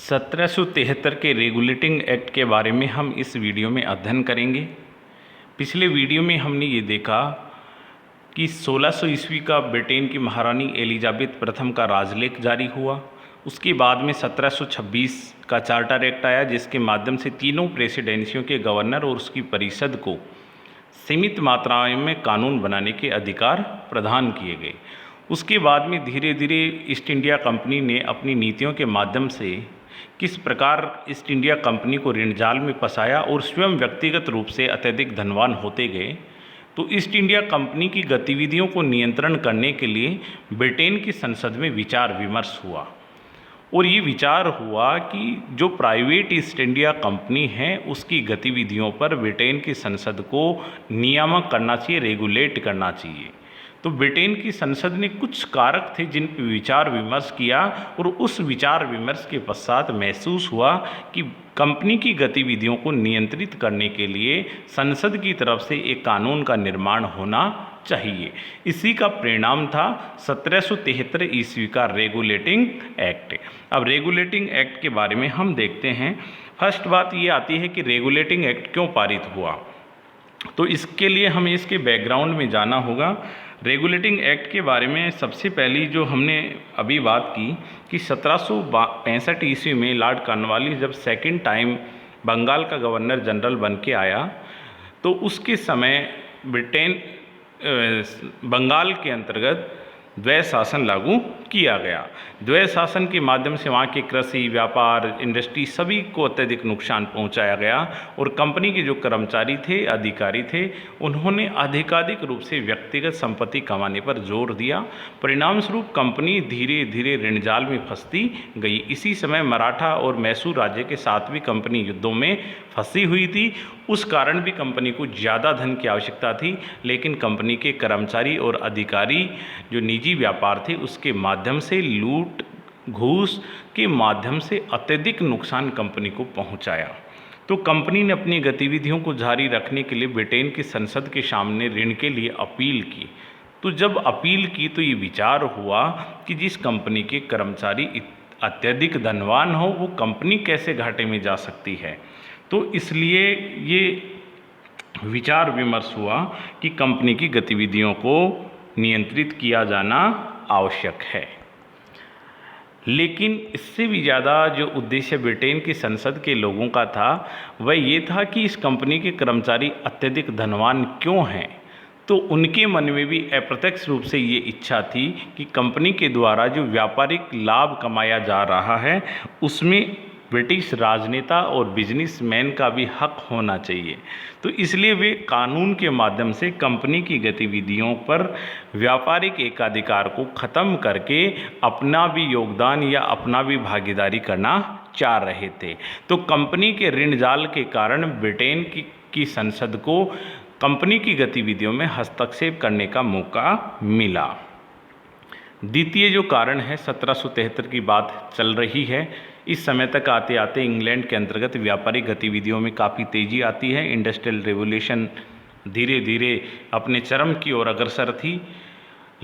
1773 के regulating act के बारे में हम इस वीडियो में अध्ययन करेंगे। पिछले वीडियो में हमने ये देखा कि 1600 ईस्वी का ब्रिटेन की महारानी एलिजाबेथ प्रथम का राजलेख जारी हुआ। उसके बाद में 1726 का चार्टर एक्ट आया, जिसके माध्यम से तीनों प्रेसिडेंसियों के गवर्नर और उसकी परिषद को सीमित मात्राओं में कानून बनाने के अधिकार प्रदान किए गए। उसके बाद में धीरे धीरे ईस्ट इंडिया कंपनी ने अपनी नीतियों के माध्यम से किस प्रकार ईस्ट इंडिया कंपनी को ऋण जाल में फंसाया और स्वयं व्यक्तिगत रूप से अत्यधिक धनवान होते गए। तो ईस्ट इंडिया कंपनी की गतिविधियों को नियंत्रण करने के लिए ब्रिटेन की संसद में विचार विमर्श हुआ और ये विचार हुआ कि जो प्राइवेट ईस्ट इंडिया कंपनी है उसकी गतिविधियों पर ब्रिटेन की संसद को नियामक करना चाहिए, रेगुलेट करना चाहिए। तो ब्रिटेन की संसद ने कुछ कारक थे जिन पर विचार विमर्श किया और उस विचार विमर्श के पश्चात महसूस हुआ कि कंपनी की गतिविधियों को नियंत्रित करने के लिए संसद की तरफ से एक कानून का निर्माण होना चाहिए। इसी का परिणाम था 1773 ईस्वी का रेगुलेटिंग एक्ट। अब रेगुलेटिंग एक्ट के बारे में हम देखते हैं। फर्स्ट बात ये आती है कि रेगुलेटिंग एक्ट क्यों पारित हुआ, तो इसके लिए हमें इसके बैकग्राउंड में जाना होगा। रेगुलेटिंग एक्ट के बारे में सबसे पहली जो हमने अभी बात की कि 1765 ईस्वी में लॉर्ड कॉर्नवालिस जब सेकंड टाइम बंगाल का गवर्नर जनरल बन के आया, तो उसके समय ब्रिटेन बंगाल के अंतर्गत द्वैध शासन लागू किया गया। द्वैध शासन के माध्यम से वहाँ के कृषि, व्यापार, इंडस्ट्री सभी को अत्यधिक नुकसान पहुँचाया गया और कंपनी के जो कर्मचारी थे, अधिकारी थे, उन्होंने अधिकाधिक रूप से व्यक्तिगत संपत्ति कमाने पर जोर दिया। परिणाम स्वरूप कंपनी धीरे धीरे ऋण जाल में फंसती गई। इसी समय मराठा और मैसूर राज्य के साथ भी कंपनी युद्धों में फंसी हुई थी। उस कारण भी कंपनी को ज़्यादा धन की आवश्यकता थी, लेकिन कंपनी के कर्मचारी और अधिकारी जो निजी व्यापार थे उसके माध्यम से लूट घूस के माध्यम से अत्यधिक नुकसान कंपनी को पहुंचाया। तो कंपनी ने अपनी गतिविधियों को जारी रखने के लिए ब्रिटेन की संसद के सामने ऋण के लिए अपील की। तो जब अपील की तो ये विचार हुआ कि जिस कंपनी के कर्मचारी अत्यधिक धनवान हो वो कंपनी कैसे घाटे में जा सकती है। तो इसलिए ये विचार विमर्श हुआ कि कंपनी की गतिविधियों को नियंत्रित किया जाना आवश्यक है। लेकिन इससे भी ज़्यादा जो उद्देश्य ब्रिटेन की संसद के लोगों का था वह ये था कि इस कंपनी के कर्मचारी अत्यधिक धनवान क्यों हैं। तो उनके मन में भी अप्रत्यक्ष रूप से ये इच्छा थी कि कंपनी के द्वारा जो व्यापारिक लाभ कमाया जा रहा है उसमें ब्रिटिश राजनेता और बिजनेसमैन का भी हक होना चाहिए। तो इसलिए वे कानून के माध्यम से कंपनी की गतिविधियों पर व्यापारिक एकाधिकार को ख़त्म करके अपना भी योगदान या अपना भी भागीदारी करना चाह रहे थे। तो कंपनी के ऋण जाल के कारण ब्रिटेन की संसद को कंपनी की गतिविधियों में हस्तक्षेप करने का मौका मिला। द्वितीय जो कारण है 1773 की बात चल रही है। इस समय तक आते आते इंग्लैंड के अंतर्गत व्यापारिक गतिविधियों में काफ़ी तेज़ी आती है। इंडस्ट्रियल रेवोल्यूशन धीरे धीरे अपने चरम की ओर अग्रसर थी,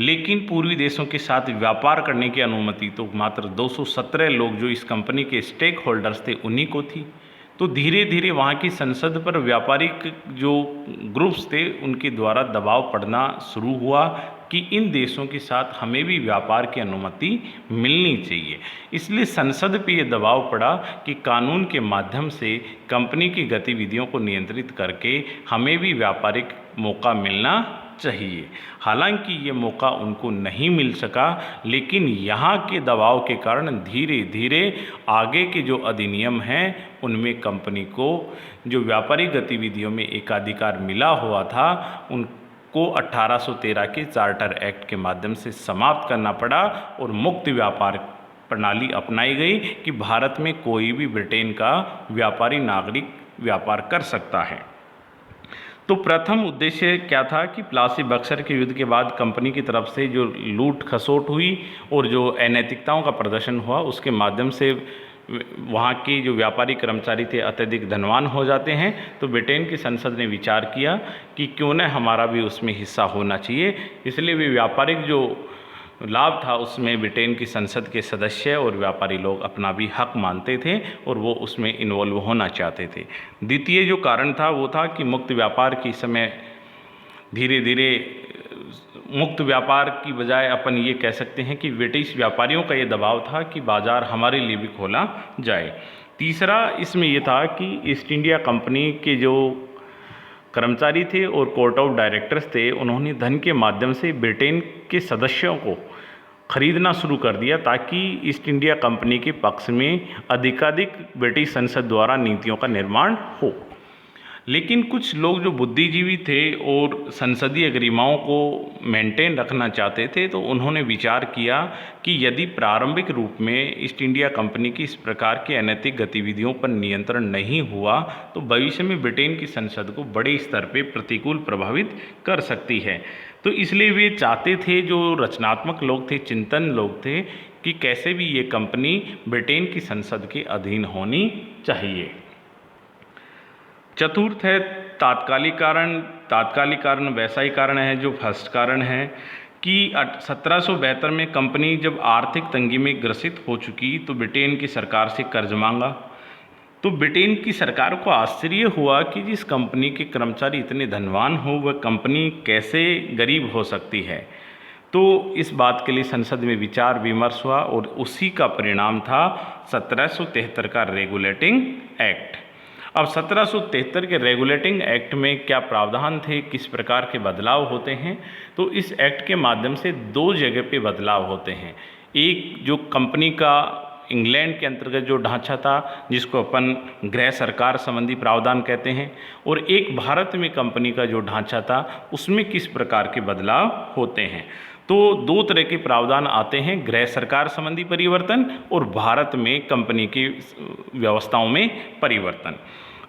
लेकिन पूर्वी देशों के साथ व्यापार करने की अनुमति तो मात्र 217 लोग जो इस कंपनी के स्टेक होल्डर्स थे उन्हीं को थी। तो धीरे धीरे वहाँ की संसद पर व्यापारिक जो ग्रुप्स थे उनके द्वारा दबाव पड़ना शुरू हुआ कि इन देशों के साथ हमें भी व्यापार की अनुमति मिलनी चाहिए। इसलिए संसद पे ये दबाव पड़ा कि कानून के माध्यम से कंपनी की गतिविधियों को नियंत्रित करके हमें भी व्यापारिक मौका मिलना चाहिए। हालांकि ये मौका उनको नहीं मिल सका, लेकिन यहाँ के दबाव के कारण धीरे धीरे आगे के जो अधिनियम हैं उनमें कंपनी को जो व्यापारिक गतिविधियों में एकाधिकार मिला हुआ था उनको 1813 के चार्टर एक्ट के माध्यम से समाप्त करना पड़ा और मुक्त व्यापार प्रणाली अपनाई गई कि भारत में कोई भी ब्रिटेन का व्यापारी नागरिक व्यापार कर सकता है। तो प्रथम उद्देश्य क्या था कि प्लासी बक्सर के युद्ध के बाद कंपनी की तरफ से जो लूट खसोट हुई और जो अनैतिकताओं का प्रदर्शन हुआ उसके माध्यम से वहाँ के जो व्यापारी कर्मचारी थे अत्यधिक धनवान हो जाते हैं। तो ब्रिटेन की संसद ने विचार किया कि क्यों न हमारा भी उसमें हिस्सा होना चाहिए। इसलिए वे व्यापारिक जो लाभ था उसमें ब्रिटेन की संसद के सदस्य और व्यापारी लोग अपना भी हक मानते थे और वो उसमें इन्वॉल्व होना चाहते थे। द्वितीय जो कारण था वो था कि मुक्त व्यापार के समय धीरे धीरे मुक्त व्यापार की बजाय अपन ये कह सकते हैं कि ब्रिटिश व्यापारियों का ये दबाव था कि बाज़ार हमारे लिए भी खोला जाए। तीसरा इसमें ये था कि ईस्ट इंडिया कंपनी के जो कर्मचारी थे और कोर्ट ऑफ डायरेक्टर्स थे, उन्होंने धन के माध्यम से ब्रिटेन के सदस्यों को खरीदना शुरू कर दिया ताकि ईस्ट इंडिया कंपनी के पक्ष में अधिकाधिक ब्रिटिश संसद द्वारा नीतियों का निर्माण हो। लेकिन कुछ लोग जो बुद्धिजीवी थे और संसदीय गरिमाओं को मेंटेन रखना चाहते थे, तो उन्होंने विचार किया कि यदि प्रारंभिक रूप में ईस्ट इंडिया कंपनी की इस प्रकार की अनैतिक गतिविधियों पर नियंत्रण नहीं हुआ तो भविष्य में ब्रिटेन की संसद को बड़े स्तर पर प्रतिकूल प्रभावित कर सकती है। तो इसलिए वे चाहते थे, जो रचनात्मक लोग थे, चिंतन लोग थे, कि कैसे भी ये कंपनी ब्रिटेन की संसद के अधीन होनी चाहिए। चतुर्थ है तात्कालिक कारण। तात्कालिक कारण वैसा ही कारण है जो फर्स्ट कारण है कि 1772 में कंपनी जब आर्थिक तंगी में ग्रसित हो चुकी तो ब्रिटेन की सरकार से कर्ज मांगा। तो ब्रिटेन की सरकार को आश्चर्य हुआ कि जिस कंपनी के कर्मचारी इतने धनवान हो वह कंपनी कैसे गरीब हो सकती है। तो इस बात के लिए संसद में विचार विमर्श हुआ और उसी का परिणाम था 1773 का रेगुलेटिंग एक्ट। अब 1773 के रेगुलेटिंग एक्ट में क्या प्रावधान थे, किस प्रकार के बदलाव होते हैं, तो इस एक्ट के माध्यम से दो जगह पे बदलाव होते हैं। एक जो कंपनी का इंग्लैंड के अंतर्गत जो ढांचा था जिसको अपन गृह सरकार संबंधी प्रावधान कहते हैं, और एक भारत में कंपनी का जो ढांचा था उसमें किस प्रकार के बदलाव होते हैं। तो दो तरह के प्रावधान आते हैं, गृह सरकार संबंधी परिवर्तन और भारत में कंपनी की व्यवस्थाओं में परिवर्तन।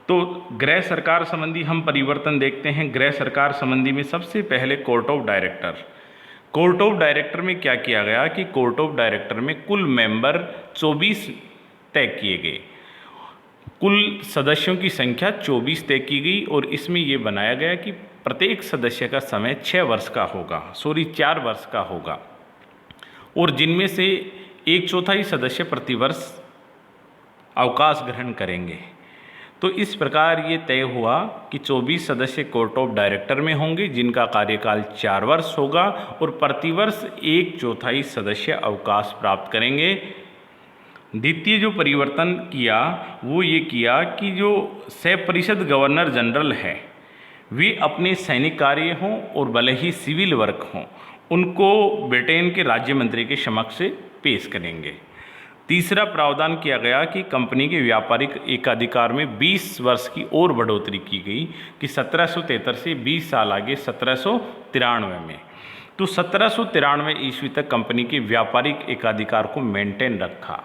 तो गृह सरकार संबंधी हम परिवर्तन देखते हैं। गृह सरकार संबंधी में सबसे पहले court of director. Court of director में क्या किया गया कि कोर्ट ऑफ डायरेक्टर में कुल मेंबर 24 तय किए गए, कुल सदस्यों की संख्या 24 तय की गई और इसमें ये बनाया गया कि प्रत्येक सदस्य का समय 4 वर्ष का होगा और जिनमें से 1/4 सदस्य प्रतिवर्ष अवकाश ग्रहण करेंगे। तो इस प्रकार ये तय हुआ कि 24 सदस्य कोर्ट ऑफ डायरेक्टर में होंगे जिनका कार्यकाल 4 वर्ष होगा और प्रतिवर्ष 1/4 सदस्य अवकाश प्राप्त करेंगे। द्वितीय जो परिवर्तन किया वो ये किया कि जो सह-परिषद गवर्नर जनरल है वे अपने सैनिक कार्य हों और भले ही सिविल वर्क हों उनको ब्रिटेन के राज्य मंत्री के समक्ष पेश करेंगे। तीसरा प्रावधान किया गया कि कंपनी के व्यापारिक एकाधिकार में 20 वर्ष की और बढ़ोतरी की गई कि 1773 से 20 साल आगे 1793 में। तो 1793 ईस्वी तक कंपनी के व्यापारिक एकाधिकार को मेंटेन रखा।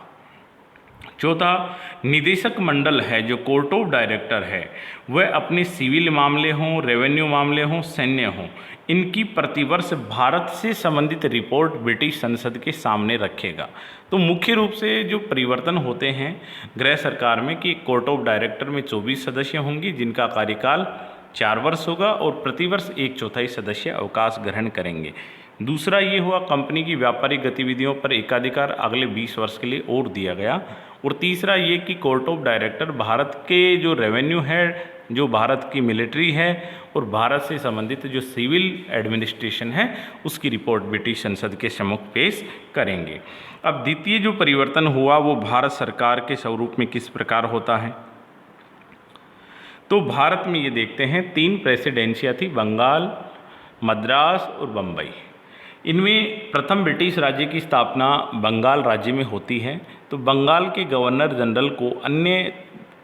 चौथा, निदेशक मंडल है जो कोर्ट ऑफ डायरेक्टर है वह अपने सिविल मामले हों, रेवेन्यू मामले हों, सैन्य हों, इनकी प्रतिवर्ष भारत से संबंधित रिपोर्ट ब्रिटिश संसद के सामने रखेगा। तो मुख्य रूप से जो परिवर्तन होते हैं गृह सरकार में कि कोर्ट ऑफ डायरेक्टर में 24 सदस्य होंगे जिनका कार्यकाल 4 वर्ष होगा और प्रतिवर्ष 1/4 सदस्य अवकाश ग्रहण करेंगे। दूसरा ये हुआ कंपनी की व्यापारिक गतिविधियों पर एकाधिकार अगले 20 वर्ष के लिए और दिया गया। और तीसरा ये कि कोर्ट ऑफ डायरेक्टर भारत के जो रेवेन्यू है, जो भारत की मिलिट्री है और भारत से संबंधित जो सिविल एडमिनिस्ट्रेशन है उसकी रिपोर्ट ब्रिटिश संसद के सम्मुख पेश करेंगे। अब द्वितीय जो परिवर्तन हुआ वो भारत सरकार के स्वरूप में किस प्रकार होता है। तो भारत में ये देखते हैं 3 प्रेसिडेंसियाँ थी, बंगाल, मद्रास और बम्बई। इनमें प्रथम ब्रिटिश राज्य की स्थापना बंगाल राज्य में होती है। तो बंगाल के गवर्नर जनरल को अन्य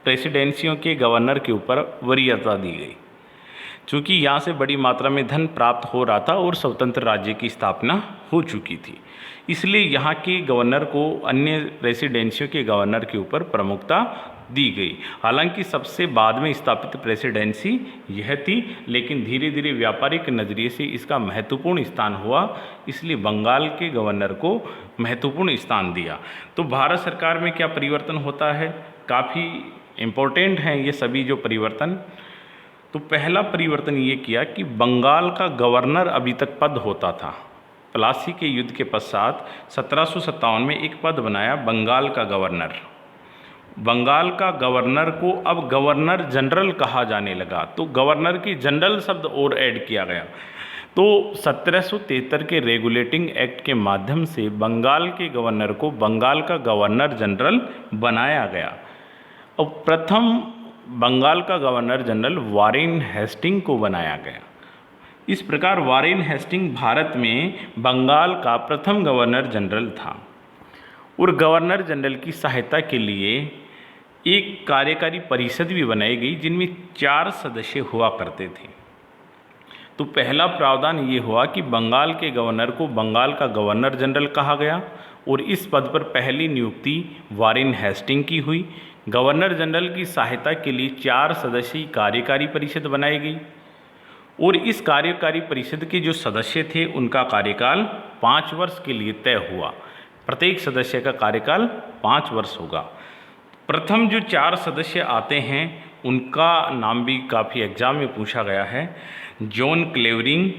प्रेसिडेंसियों के गवर्नर के ऊपर वरीयता दी गई, चूँकि यहाँ से बड़ी मात्रा में धन प्राप्त हो रहा था और स्वतंत्र राज्य की स्थापना हो चुकी थी, इसलिए यहाँ के गवर्नर को अन्य प्रेसिडेंसियों के गवर्नर के ऊपर प्रमुखता दी गई। हालांकि सबसे बाद में स्थापित प्रेसिडेंसी यह थी, लेकिन धीरे धीरे व्यापारिक नज़रिए से इसका महत्वपूर्ण स्थान हुआ, इसलिए बंगाल के गवर्नर को महत्वपूर्ण स्थान दिया। तो भारत सरकार में क्या परिवर्तन होता है, काफ़ी इम्पोर्टेंट हैं ये सभी जो परिवर्तन। तो पहला परिवर्तन ये किया कि बंगाल का गवर्नर अभी तक पद होता था, प्लासी के युद्ध के पश्चात 1757 में एक पद बनाया बंगाल का गवर्नर। बंगाल का गवर्नर को अब गवर्नर जनरल कहा जाने लगा, तो गवर्नर की जनरल शब्द और ऐड किया गया। तो 1773 के रेगुलेटिंग एक्ट के माध्यम से बंगाल के गवर्नर को बंगाल का गवर्नर जनरल बनाया गया। और प्रथम बंगाल का गवर्नर जनरल वारेन हेस्टिंग को बनाया गया। इस प्रकार वारेन हेस्टिंग भारत में बंगाल का प्रथम गवर्नर जनरल था। और गवर्नर जनरल की सहायता के लिए एक कार्यकारी परिषद भी बनाई गई, जिनमें 4 सदस्य हुआ करते थे। तो पहला प्रावधान ये हुआ कि बंगाल के गवर्नर को बंगाल का गवर्नर जनरल कहा गया और इस पद पर पहली नियुक्ति वारेन हेस्टिंग की हुई। गवर्नर जनरल की सहायता के लिए 4 सदस्यीय कार्यकारी परिषद बनाई गई और इस कार्यकारी परिषद के जो सदस्य थे उनका कार्यकाल 5 वर्ष के लिए तय हुआ। प्रत्येक सदस्य का कार्यकाल 5 वर्ष होगा। प्रथम जो 4 सदस्य आते हैं उनका नाम भी काफ़ी एग्जाम में पूछा गया है। John Clavering,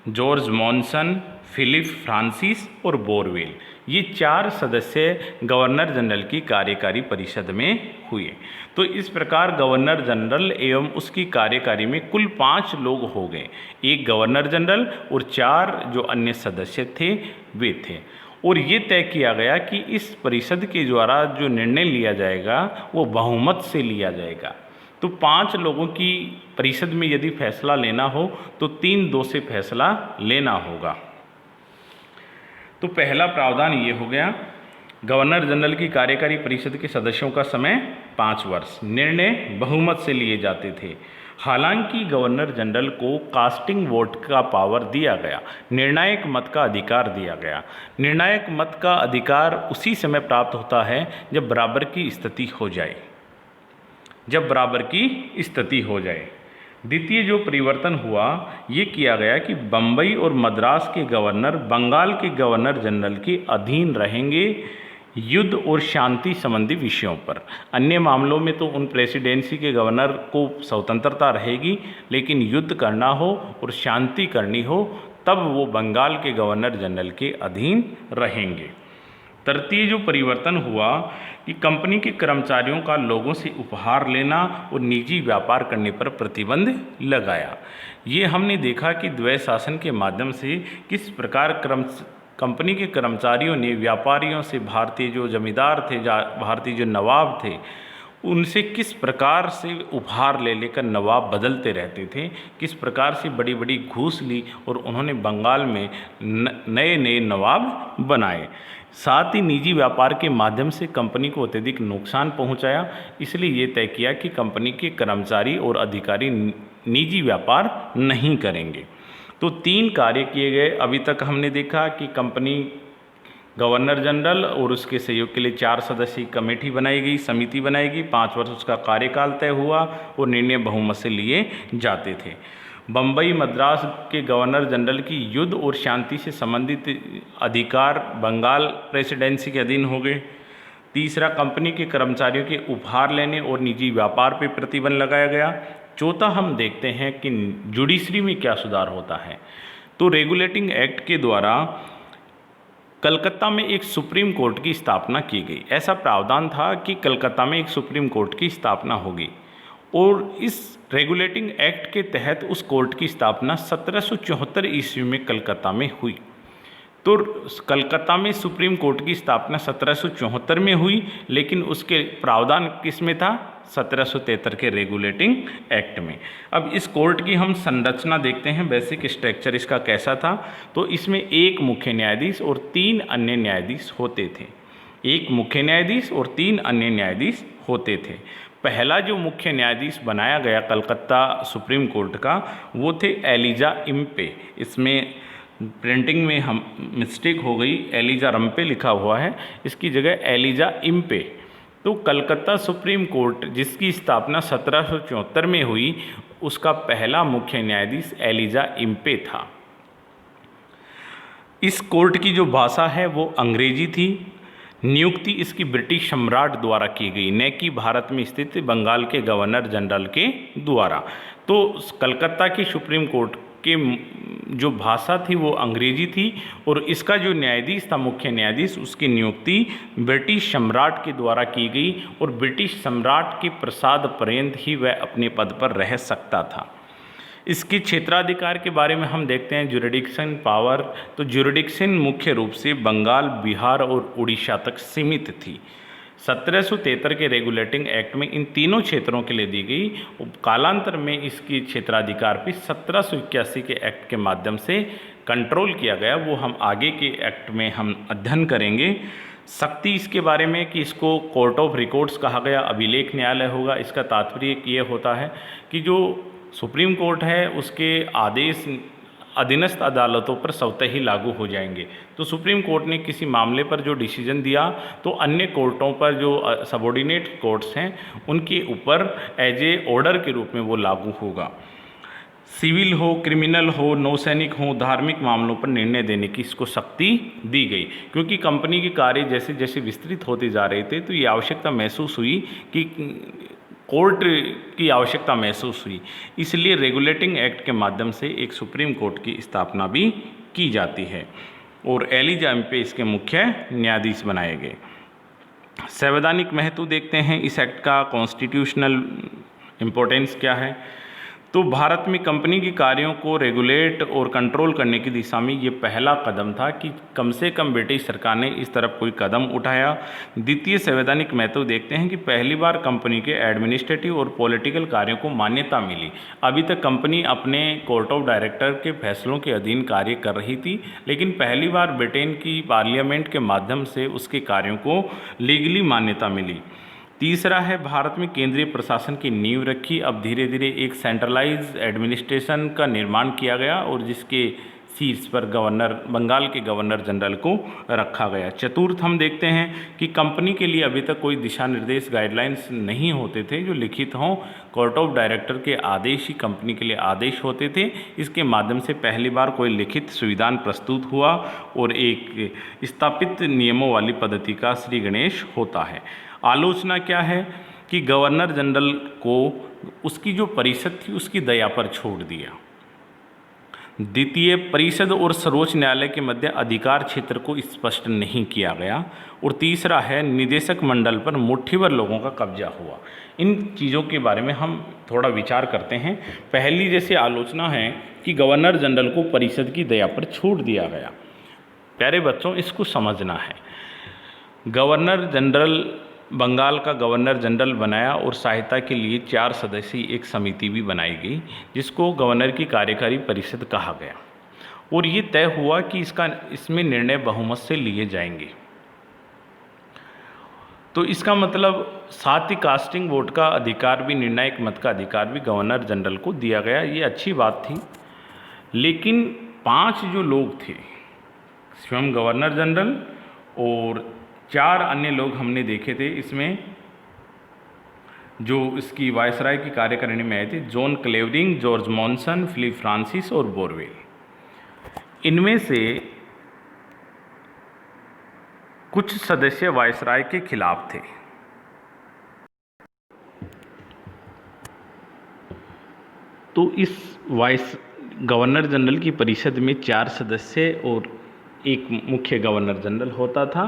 George Monson, Philip Francis और बोरवेल। ये 4 सदस्य गवर्नर जनरल की कार्यकारी परिषद में हुए। तो इस प्रकार गवर्नर जनरल एवं उसकी कार्यकारी में कुल 5 लोग हो गए। एक गवर्नर जनरल और 4 जो अन्य सदस्य थे वे थे। और ये तय किया गया कि इस परिषद के द्वारा जो निर्णय लिया जाएगा वो बहुमत से लिया जाएगा। तो 5 लोगों की परिषद में यदि फैसला लेना हो तो 3-2 से फैसला लेना होगा। तो पहला प्रावधान ये हो गया, गवर्नर जनरल की कार्यकारी परिषद के सदस्यों का समय 5 वर्ष, निर्णय बहुमत से लिए जाते थे। हालांकि गवर्नर जनरल को कास्टिंग वोट का पावर दिया गया, निर्णायक मत का अधिकार दिया गया। निर्णायक मत का अधिकार उसी समय प्राप्त होता है जब बराबर की स्थिति हो जाए, द्वितीय जो परिवर्तन हुआ ये किया गया कि बम्बई और मद्रास के गवर्नर बंगाल के गवर्नर जनरल के अधीन रहेंगे युद्ध और शांति संबंधी विषयों पर। अन्य मामलों में तो उन प्रेसिडेंसी के गवर्नर को स्वतंत्रता रहेगी, लेकिन युद्ध करना हो और शांति करनी हो तब वो बंगाल के गवर्नर जनरल के अधीन रहेंगे। तृतीय जो परिवर्तन हुआ कि कंपनी के कर्मचारियों का लोगों से उपहार लेना और निजी व्यापार करने पर प्रतिबंध लगाया। ये हमने देखा कि द्वैत शासन के माध्यम से किस प्रकार कंपनी के कर्मचारियों ने व्यापारियों से, भारतीय जो जमींदार थे, भारतीय जो नवाब थे, उनसे किस प्रकार से उपहार ले लेकर नवाब बदलते रहते थे, किस प्रकार से बड़ी बड़ी घूस ली और उन्होंने बंगाल में नए नए नवाब बनाए। साथ ही निजी व्यापार के माध्यम से कंपनी को अत्यधिक नुकसान पहुंचाया। इसलिए ये तय किया कि कंपनी के कर्मचारी और अधिकारी निजी व्यापार नहीं करेंगे। तो 3 कार्य किए गए। अभी तक हमने देखा कि कंपनी गवर्नर जनरल और उसके सहयोग के लिए 4 सदस्यीय कमेटी बनाई गई, समिति बनाई गई, 5 वर्ष उसका कार्यकाल तय हुआ और निर्णय बहुमत से लिए जाते थे। बम्बई मद्रास के गवर्नर जनरल की युद्ध और शांति से संबंधित अधिकार बंगाल प्रेसिडेंसी के अधीन हो गए। तीसरा, कंपनी के कर्मचारियों के उपहार लेने और निजी व्यापार पर प्रतिबंध लगाया गया। चौथा, हम देखते हैं कि जुडिशरी में क्या सुधार होता है। तो रेगुलेटिंग एक्ट के द्वारा कलकत्ता में एक सुप्रीम कोर्ट की स्थापना की गई। ऐसा प्रावधान था कि कलकत्ता में एक सुप्रीम कोर्ट की स्थापना होगी और इस रेगुलेटिंग एक्ट के तहत उस कोर्ट की स्थापना 1774 ईस्वी में कलकत्ता में हुई। तो कलकत्ता में सुप्रीम कोर्ट की स्थापना 1774 में हुई, लेकिन उसके प्रावधान किस में था? 1773 के रेगुलेटिंग एक्ट में। अब इस कोर्ट की हम संरचना देखते हैं, बेसिक स्ट्रक्चर इसका कैसा था। तो इसमें एक मुख्य न्यायाधीश और 3 अन्य न्यायाधीश होते थे। एक मुख्य न्यायाधीश और 3 अन्य न्यायाधीश होते थे। पहला जो मुख्य न्यायाधीश बनाया गया कलकत्ता सुप्रीम कोर्ट का, वो थे एलिजा इम्पे। इसमें प्रिंटिंग में हम मिस्टेक हो गई, एलिजा रम्पे लिखा हुआ है, इसकी जगह एलिजा इम्पे। तो कलकत्ता सुप्रीम कोर्ट जिसकी स्थापना 1774 में हुई, उसका पहला मुख्य न्यायाधीश एलिजा इम्पे था। इस कोर्ट की जो भाषा है वो अंग्रेजी थी। नियुक्ति इसकी ब्रिटिश सम्राट द्वारा की गई, न कि भारत में स्थित बंगाल के गवर्नर जनरल के द्वारा। तो कलकत्ता की सुप्रीम कोर्ट जो भाषा थी वो अंग्रेजी थी और इसका जो न्यायाधीश था, मुख्य न्यायाधीश, उसकी नियुक्ति ब्रिटिश सम्राट के द्वारा की गई और ब्रिटिश सम्राट के प्रसाद पर्यंत ही वह अपने पद पर रह सकता था। इसके क्षेत्राधिकार के बारे में हम देखते हैं, ज्यूरिडिक्शन पावर। तो ज्यूरिडिक्शन मुख्य रूप से बंगाल, बिहार और उड़ीसा तक सीमित थी। 1773 के रेगुलेटिंग एक्ट में इन तीनों क्षेत्रों के लिए दी गई। कालांतर में इसकी क्षेत्राधिकार भी 1781 के एक्ट के माध्यम से कंट्रोल किया गया। वो हम आगे के एक्ट में हम अध्ययन करेंगे। शक्ति इसके बारे में कि इसको कोर्ट ऑफ रिकॉर्ड्स कहा गया, अभिलेख न्यायालय होगा। इसका तात्पर्य ये होता है कि जो सुप्रीम कोर्ट है उसके आदेश अधीनस्थ अदालतों पर स्वतः ही लागू हो जाएंगे। तो सुप्रीम कोर्ट ने किसी मामले पर जो डिसीजन दिया तो अन्य कोर्टों पर, जो सबऑर्डिनेट कोर्ट्स हैं, उनके ऊपर एज ए ऑर्डर के रूप में वो लागू होगा। सिविल हो, क्रिमिनल हो, नौसैनिक हो, धार्मिक मामलों पर निर्णय देने की इसको शक्ति दी गई। क्योंकि कंपनी के कार्य जैसे जैसे विस्तृत होते जा रहे थे तो ये आवश्यकता महसूस हुई कि कोर्ट की आवश्यकता महसूस हुई, इसलिए रेगुलेटिंग एक्ट के माध्यम से एक सुप्रीम कोर्ट की स्थापना भी की जाती है और एलिजा एमपी इसके मुख्य न्यायाधीश बनाए गए। संवैधानिक महत्व देखते हैं इस एक्ट का, कॉन्स्टिट्यूशनल इम्पोर्टेंस क्या है। तो भारत में कंपनी के कार्यों को रेगुलेट और कंट्रोल करने की दिशा में ये पहला कदम था कि कम से कम ब्रिटिश सरकार ने इस तरफ कोई कदम उठाया। द्वितीय संवैधानिक महत्व देखते हैं कि पहली बार कंपनी के एडमिनिस्ट्रेटिव और पॉलिटिकल कार्यों को मान्यता मिली। अभी तक कंपनी अपने कोर्ट ऑफ डायरेक्टर के फैसलों के अधीन कार्य कर रही थी, लेकिन पहली बार ब्रिटेन की पार्लियामेंट के माध्यम से उसके कार्यों को लीगली मान्यता मिली। तीसरा है, भारत में केंद्रीय प्रशासन की नींव रखी। अब धीरे धीरे एक सेंट्रलाइज्ड एडमिनिस्ट्रेशन का निर्माण किया गया और जिसके शीर्ष पर गवर्नर, बंगाल के गवर्नर जनरल को रखा गया। चतुर्थ हम देखते हैं कि कंपनी के लिए अभी तक कोई दिशा निर्देश, गाइडलाइंस नहीं होते थे जो लिखित हों। कोर्ट ऑफ डायरेक्टर के आदेश ही कंपनी के लिए आदेश होते थे। इसके माध्यम से पहली बार कोई लिखित संविधान प्रस्तुत हुआ और एक स्थापित नियमों वाली पद्धति का श्री गणेश होता है। आलोचना क्या है कि गवर्नर जनरल को उसकी जो परिषद थी उसकी दया पर छोड़ दिया। द्वितीय, परिषद और सर्वोच्च न्यायालय के मध्य अधिकार क्षेत्र को स्पष्ट नहीं किया गया। और तीसरा है, निदेशक मंडल पर मुट्ठीभर लोगों का कब्जा हुआ। इन चीज़ों के बारे में हम थोड़ा विचार करते हैं। पहली जैसे आलोचना है कि गवर्नर जनरल को परिषद की दया पर छोड़ दिया गया। प्यारे बच्चों, इसको समझना है। गवर्नर जनरल, बंगाल का गवर्नर जनरल बनाया और सहायता के लिए 4 सदस्यीय एक समिति भी बनाई गई जिसको गवर्नर की कार्यकारी परिषद कहा गया। और ये तय हुआ कि इसमें निर्णय बहुमत से लिए जाएंगे। तो इसका मतलब साथ ही कास्टिंग वोट का अधिकार भी, निर्णायक मत का अधिकार भी गवर्नर जनरल को दिया गया। ये अच्छी बात थी। लेकिन 5 जो लोग थे, स्वयं गवर्नर जनरल और 4 अन्य लोग हमने देखे थे इसमें, जो इसकी वायसराय की कार्यकारिणी में आए थे, John Clavering, George Monson, Philip Francis और बोरवेल। इनमें से कुछ सदस्य वायसराय के खिलाफ थे। तो इस गवर्नर जनरल की परिषद में 4 सदस्य और एक मुख्य गवर्नर जनरल होता था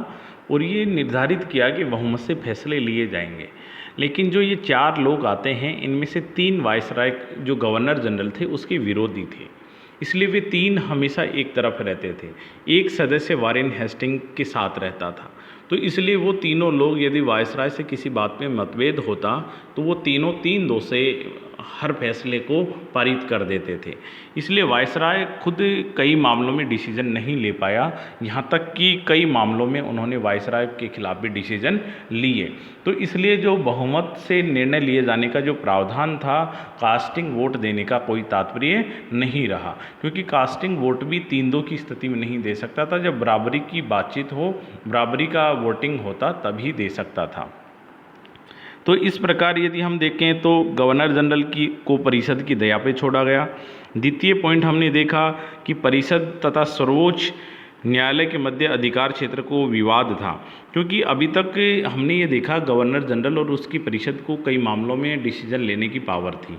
और ये निर्धारित किया कि बहुमत से फैसले लिए जाएंगे। लेकिन जो ये 4 लोग आते हैं, इनमें से 3 वायसराय जो गवर्नर जनरल थे उसके विरोधी थे, इसलिए वे 3 हमेशा एक तरफ रहते थे। एक सदस्य वारेन हेस्टिंग के साथ रहता था। तो इसलिए वो तीनों लोग, यदि वायसराय से किसी बात में मतभेद होता तो वो तीनों 3-2 से हर फैसले को पारित कर देते थे। इसलिए वायसराय खुद कई मामलों में डिसीजन नहीं ले पाया, यहाँ तक कि कई मामलों में उन्होंने वायसराय के खिलाफ भी डिसीजन लिए। तो इसलिए जो बहुमत से निर्णय लिए जाने का जो प्रावधान था, कास्टिंग वोट देने का कोई तात्पर्य नहीं रहा, क्योंकि कास्टिंग वोट भी 3-2 की स्थिति में नहीं दे सकता था। जब बराबरी की बातचीत हो, बराबरी का वोटिंग होता, तभी दे सकता था। तो इस प्रकार यदि हम देखें तो गवर्नर जनरल को परिषद की दया पे छोड़ा गया। द्वितीय पॉइंट हमने देखा कि परिषद तथा सर्वोच्च न्यायालय के मध्य अधिकार क्षेत्र को विवाद था, क्योंकि अभी तक हमने ये देखा गवर्नर जनरल और उसकी परिषद को कई मामलों में डिसीजन लेने की पावर थी।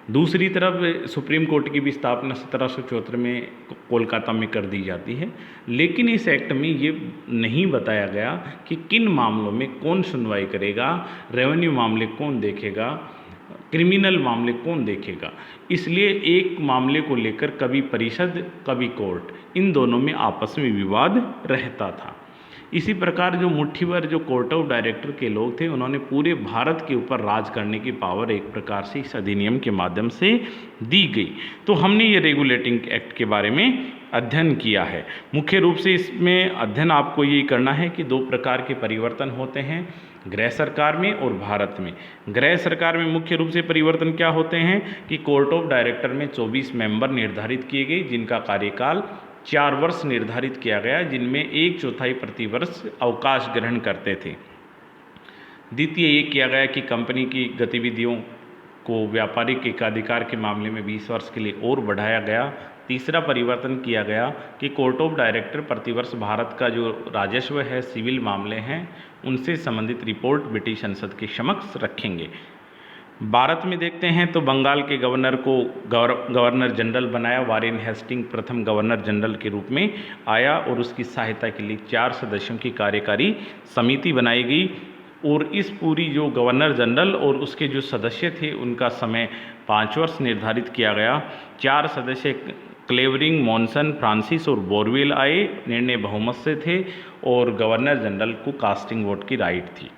दूसरी तरफ सुप्रीम कोर्ट की भी स्थापना 1774 में कोलकाता में कर दी जाती है, लेकिन इस एक्ट में ये नहीं बताया गया कि किन मामलों में कौन सुनवाई करेगा, रेवेन्यू मामले कौन देखेगा, क्रिमिनल मामले कौन देखेगा। इसलिए एक मामले को लेकर कभी परिषद कभी कोर्ट, इन दोनों में आपस में विवाद रहता था। इसी प्रकार जो मुट्ठीभर जो कोर्ट ऑफ डायरेक्टर के लोग थे, उन्होंने पूरे भारत के ऊपर राज करने की पावर एक प्रकार से इस अधिनियम के माध्यम से दी गई। तो हमने ये रेगुलेटिंग एक्ट के बारे में अध्ययन किया है। मुख्य रूप से इसमें अध्ययन आपको यही करना है कि 2 प्रकार के परिवर्तन होते हैं, गृह सरकार में और भारत में। गृह सरकार में मुख्य रूप से परिवर्तन क्या होते हैं कि कोर्ट ऑफ डायरेक्टर में 24 मेंबर निर्धारित किए गए, जिनका कार्यकाल 4 वर्ष निर्धारित किया गया, जिनमें 1/4 प्रतिवर्ष अवकाश ग्रहण करते थे। द्वितीय ये किया गया कि कंपनी की गतिविधियों को व्यापारिक एकाधिकार के मामले में 20 वर्ष के लिए और बढ़ाया गया। तीसरा परिवर्तन किया गया कि कोर्ट ऑफ डायरेक्टर प्रतिवर्ष भारत का जो राजस्व है, सिविल मामले हैं, उनसे संबंधित रिपोर्ट ब्रिटिश संसद के समक्ष रखेंगे। भारत में देखते हैं तो बंगाल के गवर्नर को गवर्नर जनरल बनाया। वारेन हेस्टिंग प्रथम गवर्नर जनरल के रूप में आया और उसकी सहायता के लिए 4 सदस्यों की कार्यकारी समिति बनाई गई। और इस पूरी जो गवर्नर जनरल और उसके जो सदस्य थे, उनका समय 5 वर्ष निर्धारित किया गया। 4 सदस्य क्लेवरिंग, मॉनसन, फ्रांसिस और बोरवेल आए, निर्णय बहुमत से थे और गवर्नर जनरल को कास्टिंग वोट की राइट थी।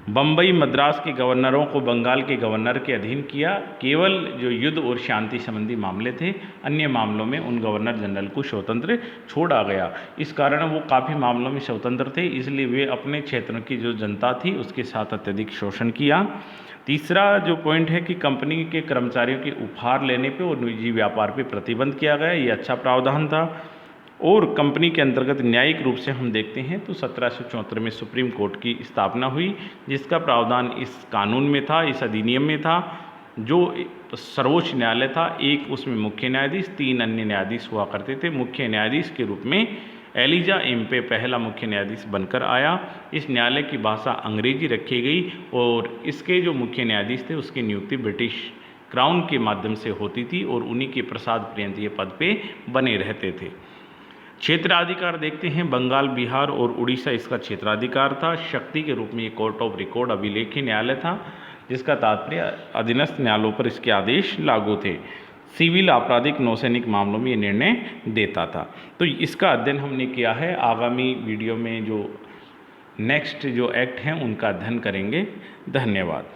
बम्बई, मद्रास के गवर्नरों को बंगाल के गवर्नर के अधीन किया। केवल जो युद्ध और शांति संबंधी मामले थे, अन्य मामलों में उन गवर्नर जनरल को स्वतंत्र छोड़ा गया। इस कारण वो काफ़ी मामलों में स्वतंत्र थे, इसलिए वे अपने क्षेत्र की जो जनता थी उसके साथ अत्यधिक शोषण किया। तीसरा जो पॉइंट है कि कंपनी के कर्मचारियों के उपहार लेने पे और निजी व्यापार पे प्रतिबंध किया गया, ये अच्छा प्रावधान था। और कंपनी के अंतर्गत न्यायिक रूप से हम देखते हैं तो 1774 में सुप्रीम कोर्ट की स्थापना हुई, जिसका प्रावधान इस कानून में था, इस अधिनियम में था। जो सर्वोच्च न्यायालय था, एक उसमें मुख्य न्यायाधीश, 3 अन्य न्यायाधीश हुआ करते थे। मुख्य न्यायाधीश के रूप में एलिजा एम्पे पहला मुख्य न्यायाधीश बनकर आया। इस न्यायालय की भाषा अंग्रेजी रखी गई और इसके जो मुख्य न्यायाधीश थे उसकी नियुक्ति ब्रिटिश क्राउन के माध्यम से होती थी और उन्हीं के प्रसाद पर्यंत ये पद पे बने रहते थे। क्षेत्राधिकार देखते हैं, बंगाल, बिहार और उड़ीसा इसका क्षेत्राधिकार था। शक्ति के रूप में ये कोर्ट ऑफ रिकॉर्ड अभिलेखीय न्यायालय था, जिसका तात्पर्य अधीनस्थ न्यायालयों पर इसके आदेश लागू थे। सिविल, आपराधिक, नौसैनिक मामलों में ये निर्णय देता था। तो इसका अध्ययन हमने किया है। आगामी वीडियो में जो नेक्स्ट जो एक्ट हैं उनका अध्ययन करेंगे। धन्यवाद।